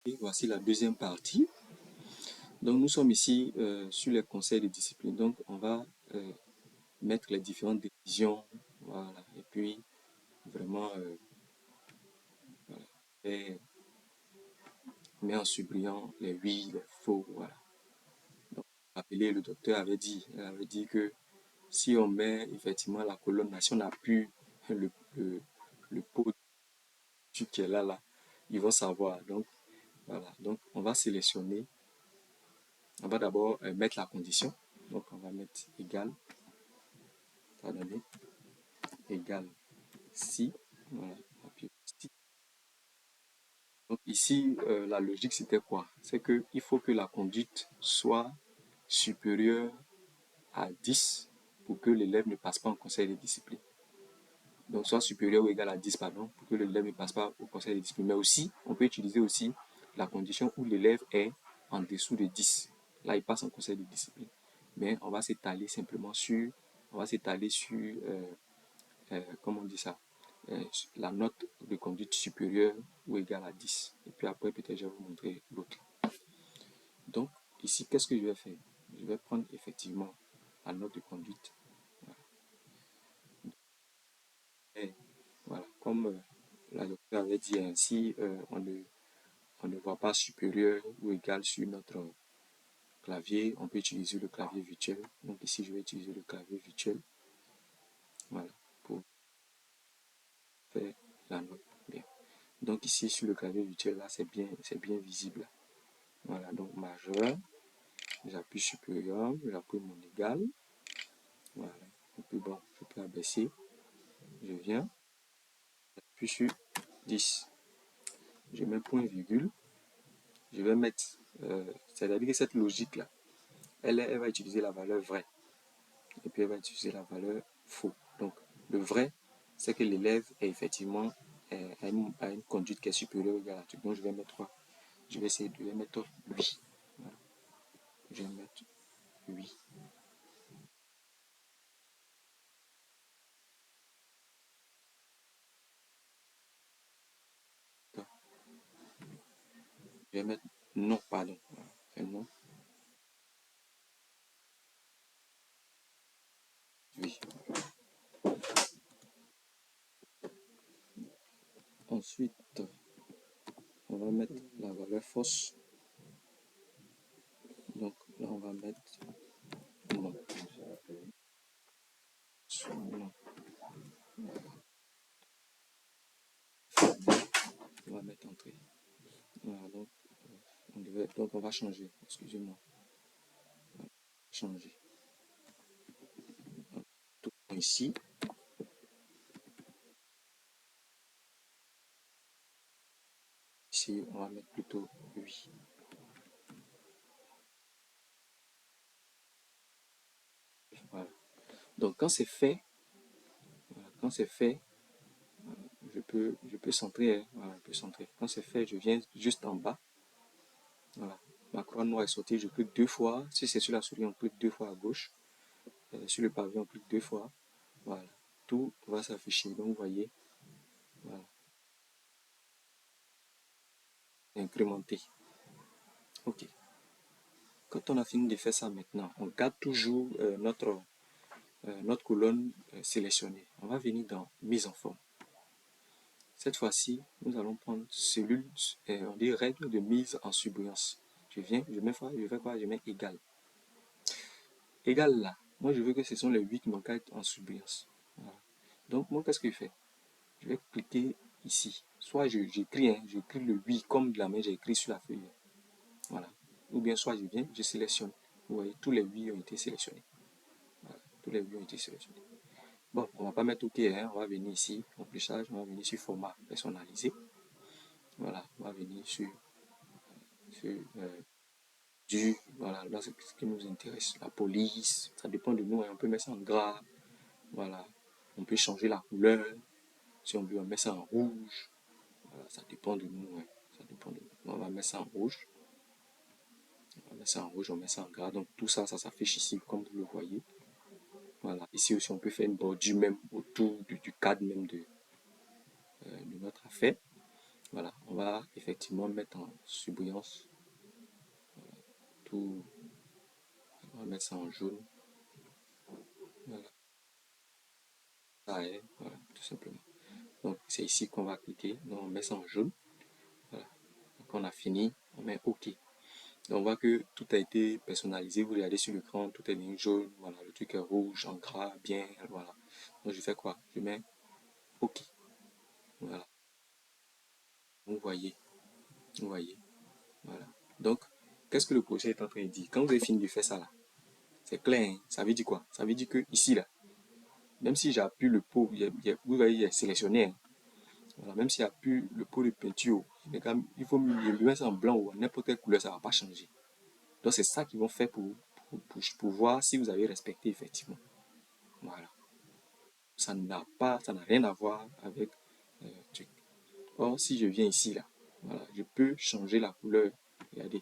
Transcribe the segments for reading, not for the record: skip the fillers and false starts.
Et voici la deuxième partie. Donc, nous sommes ici sur les conseils de discipline. Donc, on va mettre les différentes décisions. Voilà. Et puis, vraiment, voilà, et met en sublinguant les oui, les faux. Voilà. Donc, rappelez, le docteur elle avait dit que si on met effectivement la colonne, si on appuie le, le pot qui est là, ils vont savoir. Donc, voilà. Donc, on va sélectionner. On va d'abord mettre la condition. Donc, on va mettre égal. Ça va donner égal si. Voilà. Si. Donc, ici, la logique, c'était quoi? C'est qu'il faut que la conduite soit supérieure à 10 pour que l'élève ne passe pas en conseil de discipline. Donc, soit supérieur ou égal à 10, pardon, pour que l'élève ne passe pas au conseil de discipline. Mais aussi, on peut utiliser aussi la condition où l'élève est en dessous de 10. Là, il passe en conseil de discipline. Mais on va s'étaler simplement sur, comment on dit ça, la note de conduite supérieure ou égale à 10. Et puis après, peut-être, je vais vous montrer l'autre. Donc, ici, qu'est-ce que je vais faire? Je vais prendre effectivement la note de conduite. Voilà. Et voilà, comme la docteur avait dit ainsi, on ne voit pas supérieur ou égal sur notre clavier, on peut utiliser le clavier virtuel. Donc ici, je vais utiliser le clavier virtuel. Voilà, pour faire la note bien. Donc ici, sur le clavier virtuel, là, c'est bien visible. Voilà, donc majeur, j'appuie supérieur, j'appuie mon égal. Voilà, et puis bon, je peux abaisser. Je viens, j'appuie sur 10. Je mets point virgule. Je vais mettre, c'est-à-dire que cette logique-là, elle va utiliser la valeur vraie. Et puis elle va utiliser la valeur faux. Donc, le vrai, c'est que l'élève est effectivement a une conduite qui est supérieure ou égale à tout. Donc, je vais mettre quoi? Je vais essayer de mettre oui. Voilà. Je vais mettre oui. Je vais mettre non, pardon. Voilà. C'est non, oui. Ensuite, on va mettre la valeur fausse. Donc, là, on va mettre non. Non. On va mettre entrée. Voilà, donc on va changer. Excusez-moi. Changer. Tout ici. Ici, on va mettre plutôt oui. Voilà. Donc, quand c'est fait, voilà, quand c'est fait, je peux centrer. Hein, voilà, je peux centrer. Quand c'est fait, je viens juste en bas. Voilà. Ma croix noire est sortie, je clique deux fois. Si c'est sur la souris, on clique deux fois à gauche. Sur le pavé, on clique deux fois. Voilà. Tout va s'afficher. Donc, vous voyez, voilà. Incrémenter. OK. Quand on a fini de faire ça maintenant, on garde toujours notre colonne sélectionnée. On va venir dans mise en forme. Cette fois-ci, nous allons prendre cellule, on dit règle de mise en surbrillance. Je viens, je fais quoi? Je mets égal. Égal là. Moi, je veux que ce sont les 8 manquantes en surbrillance. Voilà. Donc, moi, qu'est-ce que je fais? Je vais cliquer ici. Soit j'écris, hein, j'écris le 8 comme de la main, j'ai écrit sur la feuille. Voilà. Ou bien, soit je viens, je sélectionne. Vous voyez, tous les 8 ont été sélectionnés. Voilà. Tous les 8 ont été sélectionnés. Bon, on va pas mettre OK, hein, on va venir ici, remplissage, on va venir sur format personnalisé. Voilà, on va venir sur voilà, là c'est ce qui nous intéresse. La police, ça dépend de nous, hein, on peut mettre ça en gras, voilà. On peut changer la couleur, si on veut, on met ça en rouge, voilà, ça dépend de nous, hein, ça dépend de nous. On va mettre ça en rouge, on met ça en rouge, on met ça en gras, donc tout ça, ça s'affiche ici, comme vous le voyez. Voilà, ici aussi, on peut faire une bordure même autour du cadre même de notre affaire. Voilà, on va effectivement mettre en surbrillance tout. On va mettre ça en jaune. Voilà, ça est, voilà, tout simplement. Donc, c'est ici qu'on va cliquer. Donc, on met ça en jaune. Voilà. Donc, on a fini. On met OK. Donc, on voit que tout a été personnalisé. Vous regardez sur l'écran, tout est en jaune. Voilà, le truc est rouge, en gras, bien. Voilà. Donc, je fais quoi? Je mets OK. Voilà. Vous voyez. Vous voyez. Voilà. Donc, qu'est-ce que le projet est en train de dire? Quand vous avez fini de faire ça là, c'est clair, hein? Ça veut dire quoi? Ça veut dire que ici là, même si j'appuie le pot, vous voyez, il est sélectionné, hein? Voilà, même s'il n'y a plus le pot de peinture, il faut mettre ça en blanc ou en n'importe quelle couleur, ça ne va pas changer. Donc c'est ça qu'ils vont faire pour voir si vous avez respecté effectivement. Voilà. Ça n'a rien à voir avec truc. Or, si je viens ici, là, voilà, je peux changer la couleur. Regardez,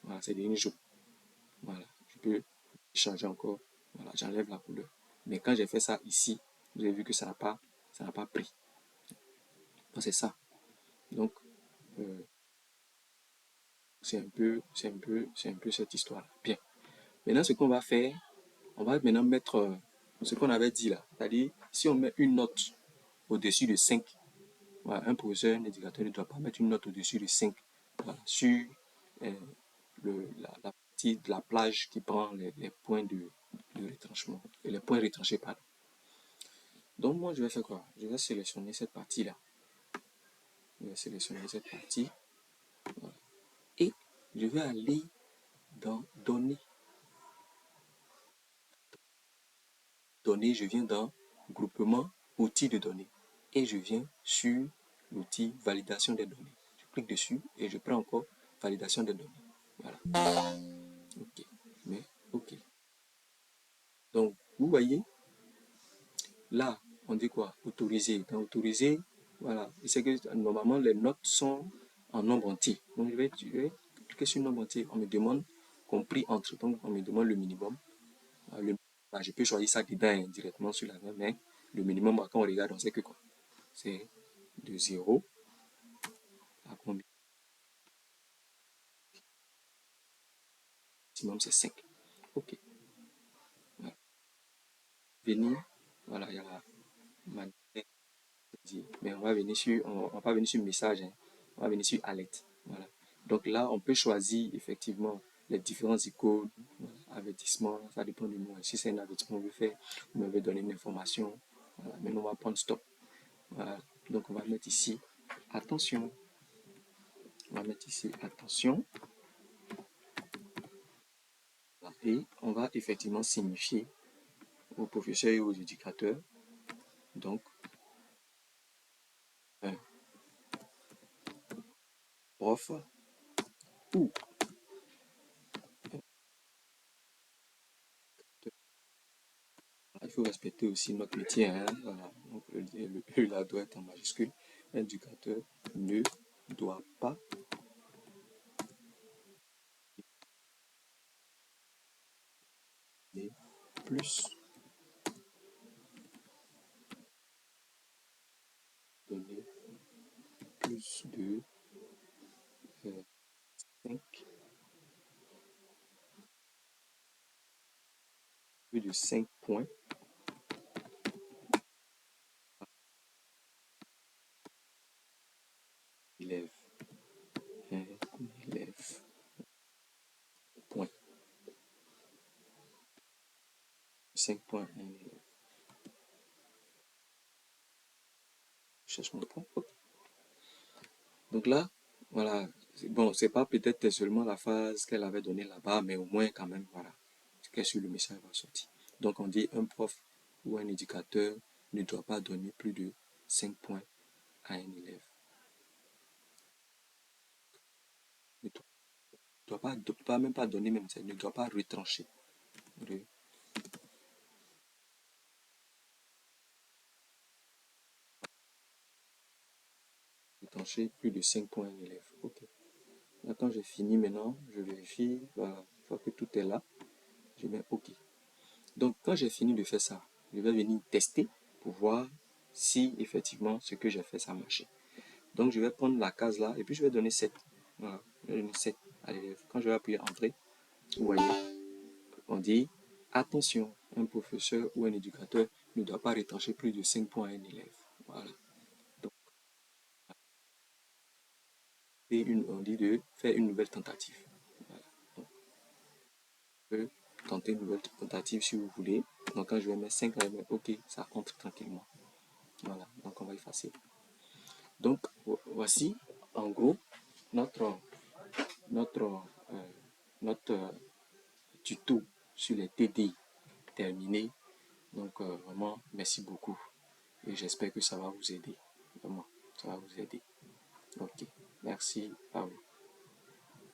voilà, c'est devenu jaune. Voilà, je peux changer encore. Voilà, j'enlève la couleur. Mais quand j'ai fait ça ici, vous avez vu que ça n'a pas pris. Donc c'est ça. Donc, euh, c'est un peu cette histoire-là. Bien. Maintenant, ce qu'on va faire, on va maintenant mettre ce qu'on avait dit là. C'est-à-dire, si on met une note au-dessus de 5, voilà, un professeur, un éducateur ne doit pas mettre une note au-dessus de 5, voilà, sur euh, la partie de la plage qui prend les points de retranchement, et les points retranchés, pardon. Donc, moi, je vais faire quoi? Je vais sélectionner cette partie-là. Je vais sélectionner cette partie. Voilà. Et je vais aller dans Données. Données, je viens dans Groupement, Outils de données. Et je viens sur l'outil Validation des données. Je clique dessus et je prends encore Validation des données. Voilà. OK. Mais OK. Donc, vous voyez, là, on dit quoi? Autoriser. Dans autoriser, voilà. Et c'est que normalement, les notes sont en nombre entier. Donc, je vais cliquer sur nombre entier. On me demande compris entre. Donc, on me demande le minimum. Je peux choisir ça dedans directement sur la main, mais le minimum, quand on regarde, on sait que quoi? C'est de 0 à combien? Le maximum, c'est 5. OK. Voilà. Venir, voilà, il y a ma mais on va venir sur, on va pas venir sur message, hein. On va venir sur alerte. Voilà. Donc là, on peut choisir effectivement les différents icônes, avertissement, ça dépend de nous. Si c'est un avertissement, on veut faire, vous m'avez donné une information. Voilà. Maintenant, on va prendre stop. Voilà. Donc on va mettre ici attention. On va mettre ici attention. Et on va effectivement signifier aux professeurs et aux éducateurs. Donc, un prof ou il faut respecter aussi notre métier, hein, voilà. Donc, le E là doit être en majuscule. L'éducateur ne doit pas donner plus, donner plus de 5, plus de 5 points élève. Un élève. Point. 5 points, un élève. Je cherche mon point. Okay. Donc là, voilà. Bon, c'est pas peut-être seulement la phrase qu'elle avait donnée là-bas, mais au moins quand même, voilà. Ce qu'est sur le message va sortir. Donc on dit un prof ou un éducateur ne doit pas donner plus de 5 points à un élève. Ne doit pas même pas donner, même ça, ne doit pas retrancher. Retrancher plus de 5 points à un élève. Ok. Là, quand j'ai fini maintenant, je vérifie. Voilà. Une fois que tout est là, je mets OK. Donc, quand j'ai fini de faire ça, je vais venir tester pour voir si effectivement ce que j'ai fait, ça a marché. Donc, je vais prendre la case là et puis je vais donner 7. Voilà, je vais donner 7 à l'élève. Quand je vais appuyer Entrée, vous voyez, on dit attention, un professeur ou un éducateur ne doit pas retrancher plus de 5 points à un élève. Voilà. Donc, on dit de faire une nouvelle tentative. Voilà. Donc, on peut tenter une nouvelle tentative si vous voulez. Donc, quand je vais mettre 5, là, OK, ça entre tranquillement. Voilà. Donc, on va effacer. Donc, voici en gros notre, notre, euh, notre tuto sur les TD terminé. Donc, vraiment, merci beaucoup. Et j'espère que ça va vous aider. Vraiment, ça va vous aider. Ok, merci à vous.